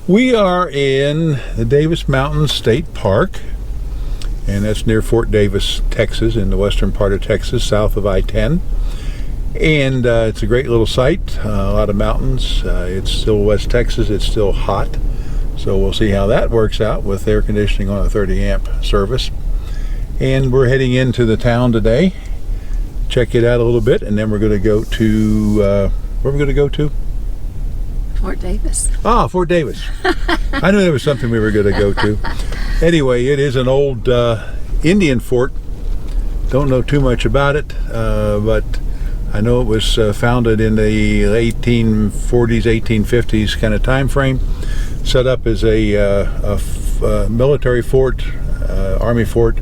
We are in the Davis Mountains State Park, and that's near Fort Davis, Texas, in the western part of Texas, south of I-10. And it's a great little site, a lot of mountains. It's still West Texas, it's still hot. So we'll see how that works out with air conditioning on a 30 amp service. And we're heading into the town today, check it out a little bit, and then we're going to go to, where are we going to go to? Fort Davis. Ah, Fort Davis. I knew there was something we were going to go to. Anyway, it is an old Indian fort. Don't know too much about it, but I know it was founded in the 1840s, 1850s kind of time frame. Set up as a military fort, army fort,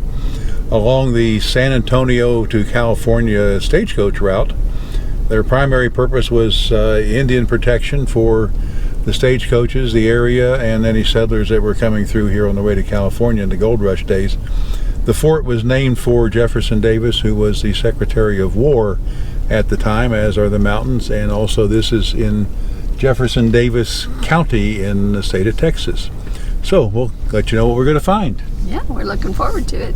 along the San Antonio to California stagecoach route. Their primary purpose was Indian protection for the stagecoaches, the area, and any settlers that were coming through here on the way to California in the gold rush days. The fort was named for Jefferson Davis, who was the Secretary of War at the time, as are the mountains, and also this is in Jefferson Davis County in the state of Texas. So we'll let you know what we're going to find. Yeah, we're looking forward to it.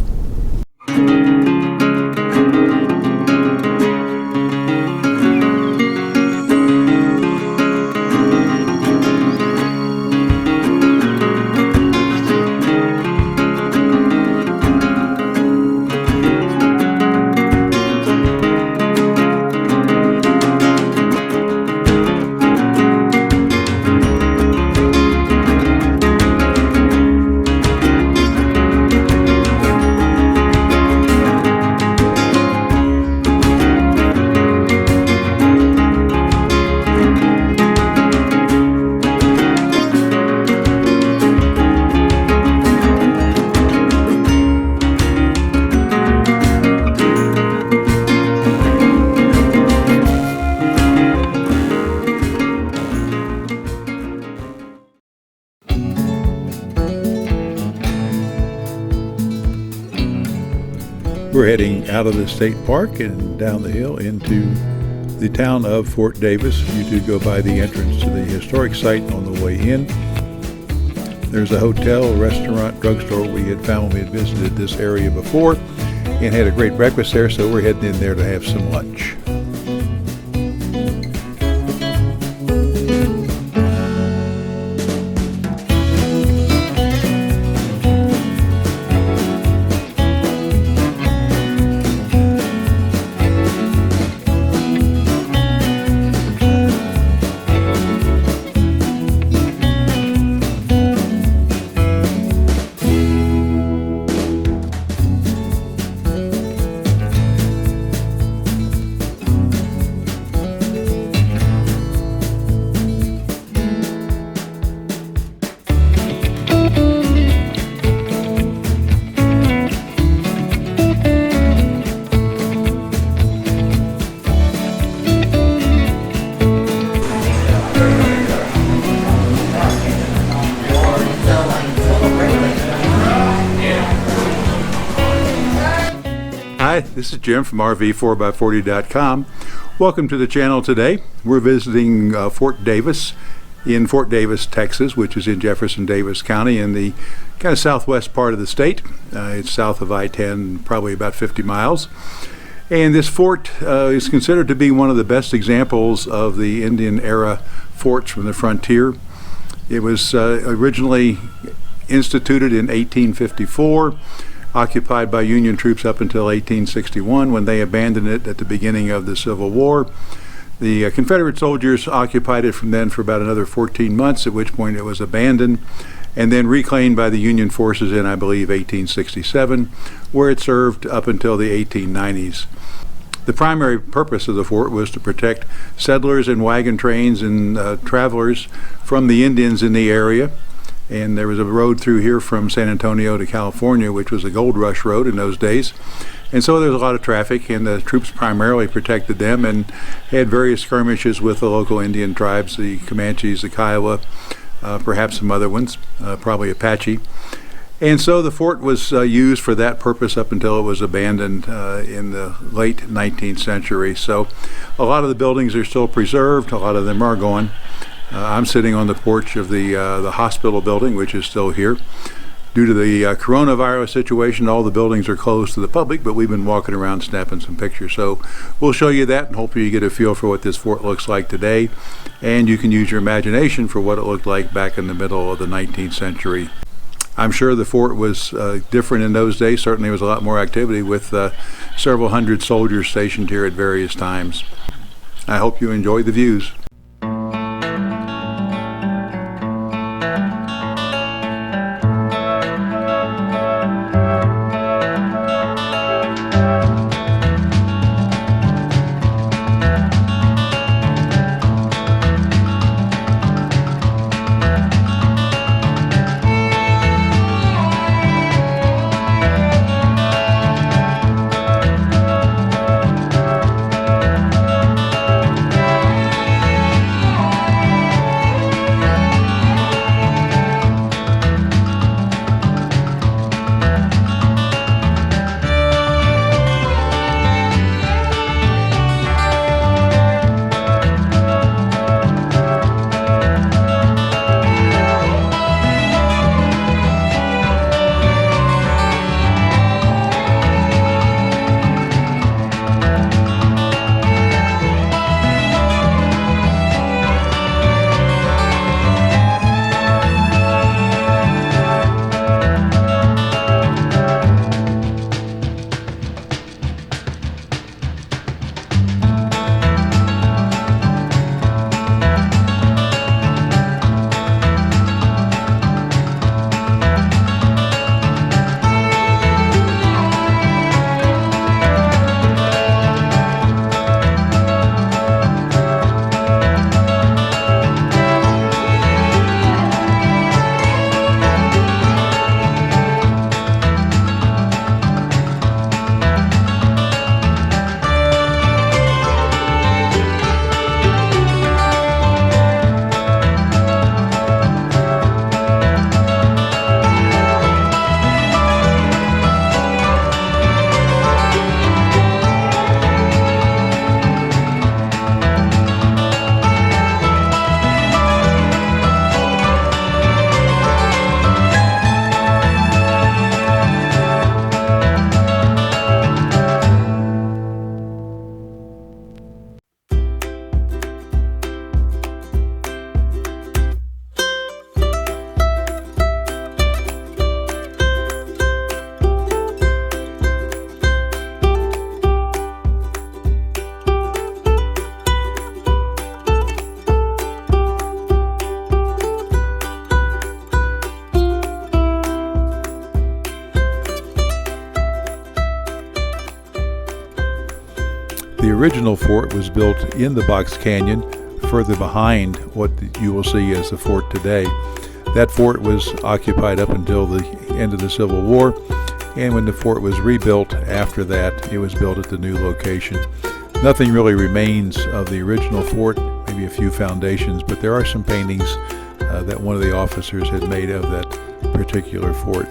We're heading out of the state park and down the hill into the town of Fort Davis. You do go by the entrance to the historic site on the way in. There's a hotel, restaurant, drugstore we had found when we had visited this area before and had a great breakfast there, so we're heading in there to have some lunch. Hi, this is Jim from RV4x40.com. Welcome to the channel today. We're visiting Fort Davis in Fort Davis, Texas, which is in Jefferson Davis County in the kind of southwest part of the state. It's south of I-10, probably about 50 miles. And this fort is considered to be one of the best examples of the Indian era forts from the frontier. It was originally instituted in 1854. Occupied by Union troops up until 1861, when they abandoned it at the beginning of the Civil War. The Confederate soldiers occupied it from then for about another 14 months, at which point it was abandoned, and then reclaimed by the Union forces in, I believe, 1867, where it served up until the 1890s. The primary purpose of the fort was to protect settlers and wagon trains and travelers from the Indians in the area. And there was a road through here from San Antonio to California, which was a gold rush road in those days. And so there was a lot of traffic, and the troops primarily protected them and had various skirmishes with the local Indian tribes, the Comanches, the Kiowa, perhaps some other ones, probably Apache. And so the fort was used for that purpose up until it was abandoned in the late 19th century. So a lot of the buildings are still preserved, a lot of them are gone. I'm sitting on the porch of the hospital building, which is still here. Due to the coronavirus situation, all the buildings are closed to the public, but we've been walking around snapping some pictures. So we'll show you that, and hopefully you get a feel for what this fort looks like today, and you can use your imagination for what it looked like back in the middle of the 19th century. I'm sure the fort was different in those days. Certainly there was a lot more activity with several hundred soldiers stationed here at various times. I hope you enjoy the views. The original fort was built in the Box Canyon, further behind what you will see as the fort today. That fort was occupied up until the end of the Civil War, and when the fort was rebuilt after that, it was built at the new location. Nothing really remains of the original fort, maybe a few foundations, but there are some paintings that one of the officers had made of that particular fort.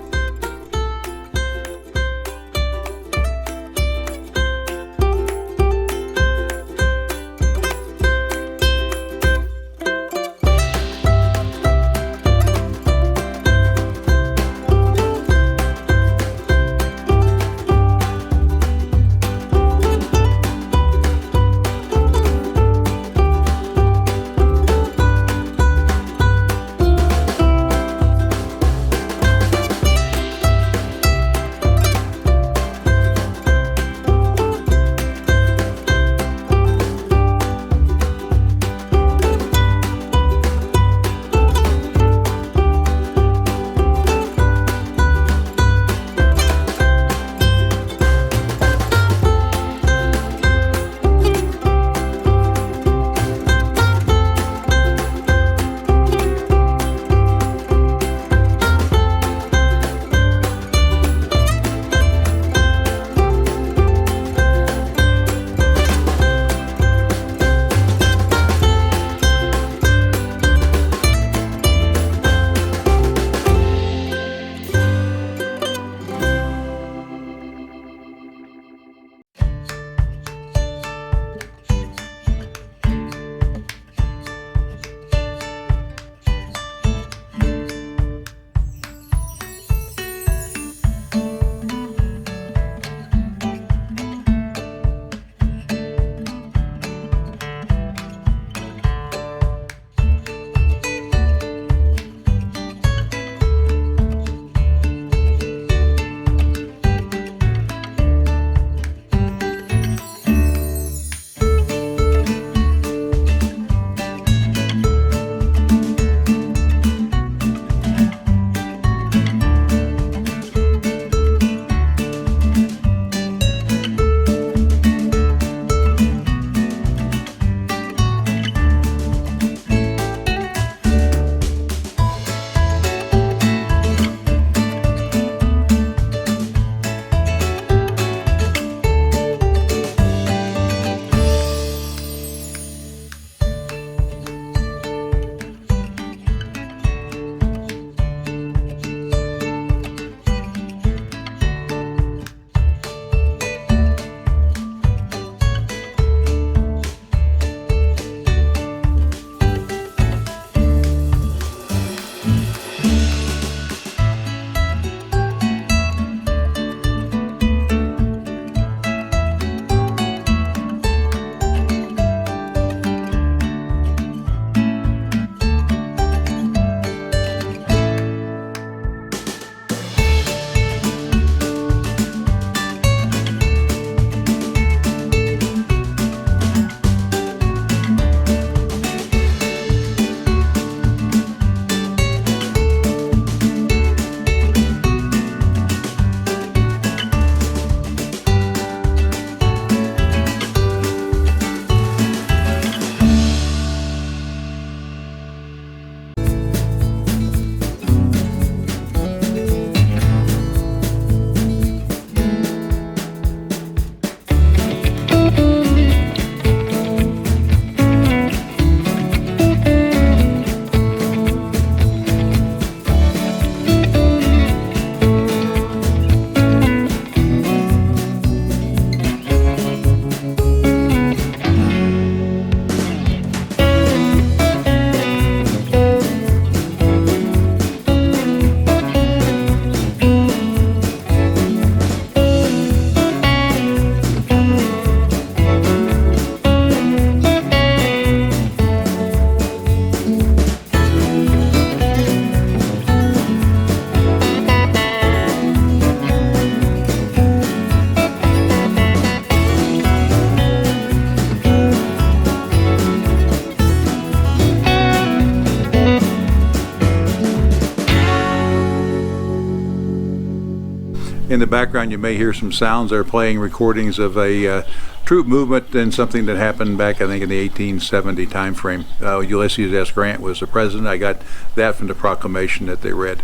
In the background you may hear some sounds. They're playing recordings of a troop movement and something that happened back, I think, in the 1870 time frame. Ulysses S. Grant was the president. I got that from the proclamation that they read.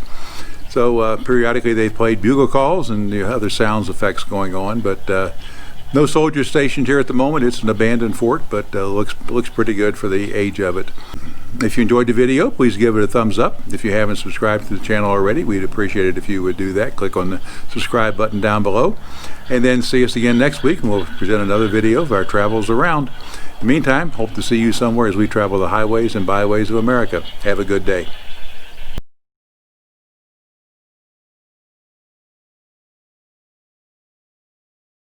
So periodically they played bugle calls and the other sounds effects going on, but no soldiers stationed here at the moment. It's an abandoned fort, but looks pretty good for the age of it. If you enjoyed the video, please give it a thumbs up. If you haven't subscribed to the channel already, we'd appreciate it if you would do that. Click on the subscribe button down below, and then see us again next week, and we'll present another video of our travels around. In the meantime, hope to see you somewhere as we travel the highways and byways of America. Have a good day.